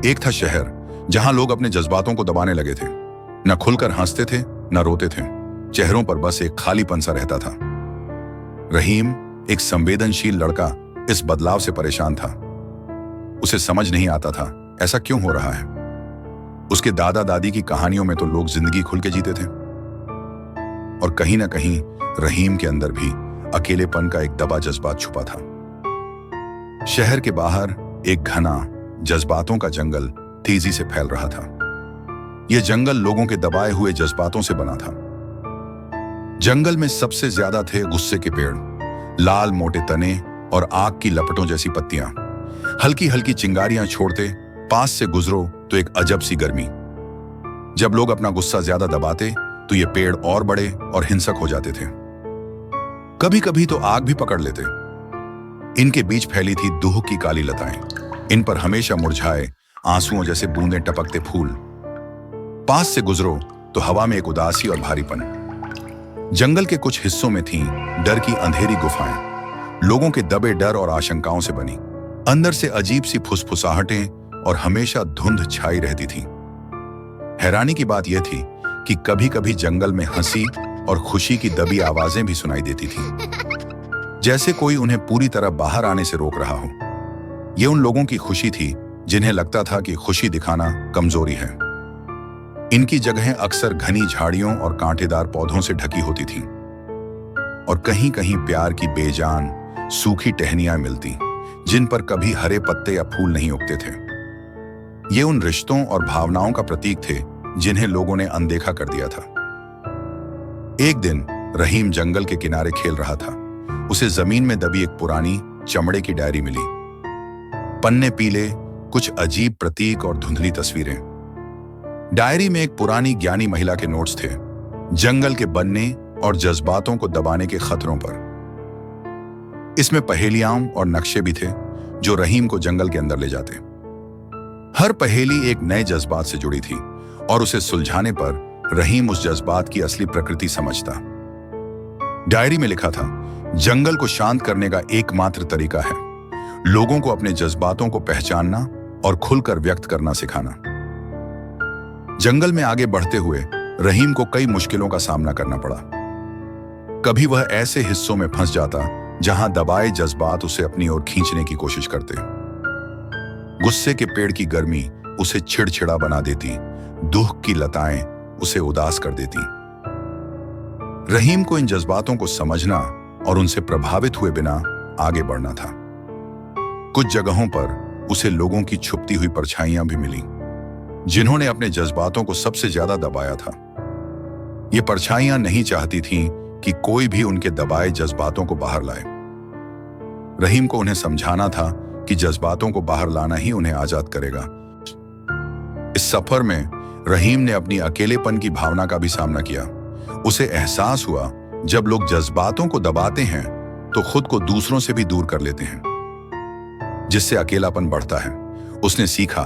एक था शहर जहां लोग अपने जज्बातों को दबाने लगे थे। न खुलकर हंसते थे न रोते थे, चेहरों पर बस एक खालीपन सा रहता था। रहीम, एक संवेदनशील लड़का, इस बदलाव से परेशान था। उसे समझ नहीं आता था ऐसा क्यों हो रहा है। उसके दादा दादी की कहानियों में तो लोग जिंदगी खुल के जीते थे, और कहीं ना कहीं रहीम के अंदर भी अकेलेपन का एक दबा जज्बात छुपा था। शहर के बाहर एक घना जज्बातों का जंगल तेजी से फैल रहा था। यह जंगल लोगों के दबाए हुए जज्बातों से बना था। जंगल में सबसे ज्यादा थे गुस्से के पेड़, लाल मोटे तने और आग की लपटों जैसी पत्तियां, हल्की हल्की चिंगारियां छोड़ते पास से गुजरो तो एक अजब सी गर्मी। जब लोग अपना गुस्सा ज्यादा दबाते तो ये पेड़ और बड़े और हिंसक हो जाते थे। कभी कभी तो आग भी पकड़ लेते। इनके बीच फैली थी दूह की काली लताएं, इन पर हमेशा मुरझाए आंसुओं जैसे बूंदें टपकते फूल। पास से गुजरो तो हवा में एक उदासी और भारीपन। जंगल के कुछ हिस्सों में थी डर की अंधेरी गुफाएं, लोगों के दबे डर और आशंकाओं से बनी। अंदर से अजीब सी फुसफुसाहटें और हमेशा धुंध छाई रहती थी। हैरानी की बात यह थी कि कभी कभी जंगल में हंसी और खुशी की दबी आवाजें भी सुनाई देती थी, जैसे कोई उन्हें पूरी तरह बाहर आने से रोक रहा हो। यह उन लोगों की खुशी थी जिन्हें लगता था कि खुशी दिखाना कमजोरी है। इनकी जगहें अक्सर घनी झाड़ियों और कांटेदार पौधों से ढकी होती थीं, और कहीं कहीं प्यार की बेजान सूखी टहनियां मिलती जिन पर कभी हरे पत्ते या फूल नहीं उगते थे। ये उन रिश्तों और भावनाओं का प्रतीक थे जिन्हें लोगों ने अनदेखा कर दिया था। एक दिन रहीम जंगल के किनारे खेल रहा था। उसे जमीन में दबी एक पुरानी चमड़े की डायरी मिली। पन्ने पीले, कुछ अजीब प्रतीक और धुंधली तस्वीरें। डायरी में एक पुरानी ज्ञानी महिला के नोट्स थे, जंगल के बनने और जज्बातों को दबाने के खतरों पर। इसमें पहेलियां और नक्शे भी थे जो रहीम को जंगल के अंदर ले जाते। हर पहेली एक नए जज्बात से जुड़ी थी, और उसे सुलझाने पर रहीम उस जज्बात की असली प्रकृति समझता। डायरी में लिखा था, जंगल को शांत करने का एकमात्र तरीका है लोगों को अपने जज्बातों को पहचानना और खुलकर व्यक्त करना सिखाना। जंगल में आगे बढ़ते हुए रहीम को कई मुश्किलों का सामना करना पड़ा। कभी वह ऐसे हिस्सों में फंस जाता जहां दबाए जज्बात उसे अपनी ओर खींचने की कोशिश करते। गुस्से के पेड़ की गर्मी उसे चिड़चिड़ा बना देती, दुख की लताएं उसे उदास कर देती। रहीम को इन जज्बातों को समझना और उनसे प्रभावित हुए बिना आगे बढ़ना था। कुछ जगहों पर उसे लोगों की छुपती हुई परछाइयां भी मिली, जिन्होंने अपने जज्बातों को सबसे ज्यादा दबाया था। ये परछाइयां नहीं चाहती थीं कि कोई भी उनके दबाए जज्बातों को बाहर लाए। रहीम को उन्हें समझाना था कि जज्बातों को बाहर लाना ही उन्हें आजाद करेगा। इस सफर में रहीम ने अपनी अकेलेपन की भावना का भी सामना किया। उसे एहसास हुआ जब लोग जज्बातों को दबाते हैं तो खुद को दूसरों से भी दूर कर लेते हैं, जिससे अकेलापन बढ़ता है। उसने सीखा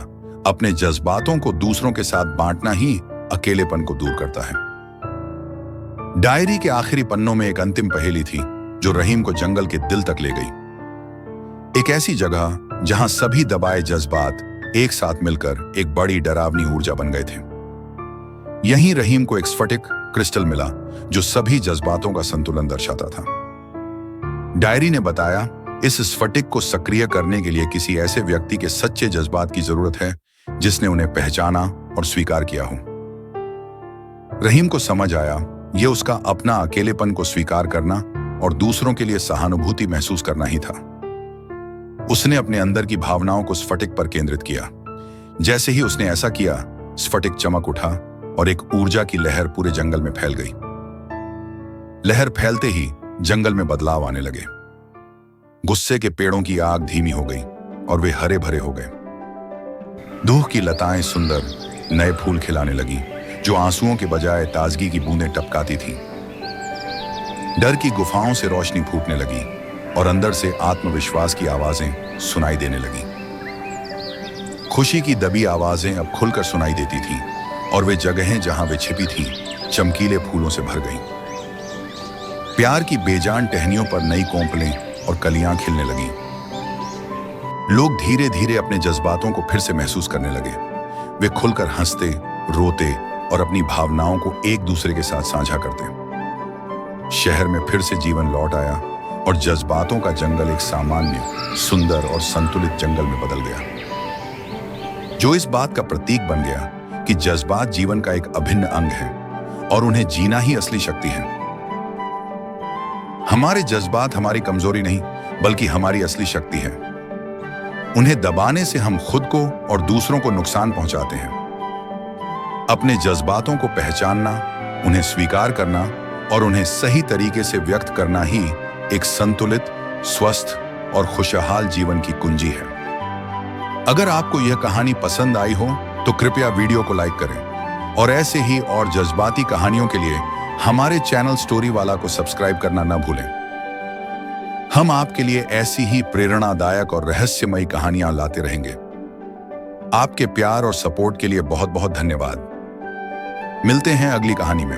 अपने जज्बातों को दूसरों के साथ बांटना ही अकेलेपन को दूर करता है। डायरी के आखिरी पन्नों में एक अंतिम पहेली थी जो रहीम को जंगल के दिल तक ले गई। एक ऐसी जगह जहां सभी दबाए जज्बात एक साथ मिलकर एक बड़ी डरावनी ऊर्जा बन गए थे। यहीं रहीम को एक स्फटिक क्रिस्टल मिला जो सभी जज्बातों का संतुलन दर्शाता था। डायरी ने बताया, इस स्फटिक को सक्रिय करने के लिए किसी ऐसे व्यक्ति के सच्चे जज्बात की जरूरत है जिसने उन्हें पहचाना और स्वीकार किया हो। रहीम को समझ आया, यह उसका अपना अकेलेपन को स्वीकार करना और दूसरों के लिए सहानुभूति महसूस करना ही था। उसने अपने अंदर की भावनाओं को स्फटिक पर केंद्रित किया। जैसे ही उसने ऐसा किया, स्फटिक चमक उठा और एक ऊर्जा की लहर पूरे जंगल में फैल गई। लहर फैलते ही जंगल में बदलाव आने लगे। गुस्से के पेड़ों की आग धीमी हो गई और वे हरे भरे हो गए। दूह की लताएं सुंदर नए फूल खिलाने लगी जो आंसुओं के बजाय ताजगी की बूंदें टपकाती थीं। डर की गुफाओं से रोशनी फूटने लगी और अंदर से आत्मविश्वास की आवाजें सुनाई देने लगी। खुशी की दबी आवाजें अब खुलकर सुनाई देती थीं और वे जगहें जहां वे छिपी थीं चमकीले फूलों से भर गईं। प्यार की बेजान टहनियों पर नई कोंपलें और कलियां खिलने लगीं। लोग धीरे धीरे अपने जज्बातों को फिर से महसूस करने लगे। वे खुलकर हंसते, रोते और अपनी भावनाओं को एक दूसरे के साथ साझा करते। शहर में फिर से जीवन लौट आया और जज्बातों का जंगल एक सामान्य, सुंदर और संतुलित जंगल में बदल गया, जो इस बात का प्रतीक बन गया कि जज्बात जीवन का एक अभिन्न अंग है और उन्हें जीना ही असली शक्ति है। हमारे जज्बात हमारी कमजोरी नहीं, बल्कि हमारी असली शक्ति है। उन्हें दबाने से हम खुद को और दूसरों को नुकसान पहुंचाते हैं। अपने जज्बातों को पहचानना, उन्हें स्वीकार करना और उन्हें सही तरीके से व्यक्त करना ही एक संतुलित, स्वस्थ और खुशहाल जीवन की कुंजी है। अगर आपको यह कहानी पसंद आई हो तो कृपया वीडियो को लाइक करें और ऐसे ही और जज्बाती कहानियों के लिए हमारे चैनल स्टोरी वाला को सब्सक्राइब करना न भूलें। हम आपके लिए ऐसी ही प्रेरणादायक और रहस्यमयी कहानियां लाते रहेंगे। आपके प्यार और सपोर्ट के लिए बहुत बहुत धन्यवाद। मिलते हैं अगली कहानी में।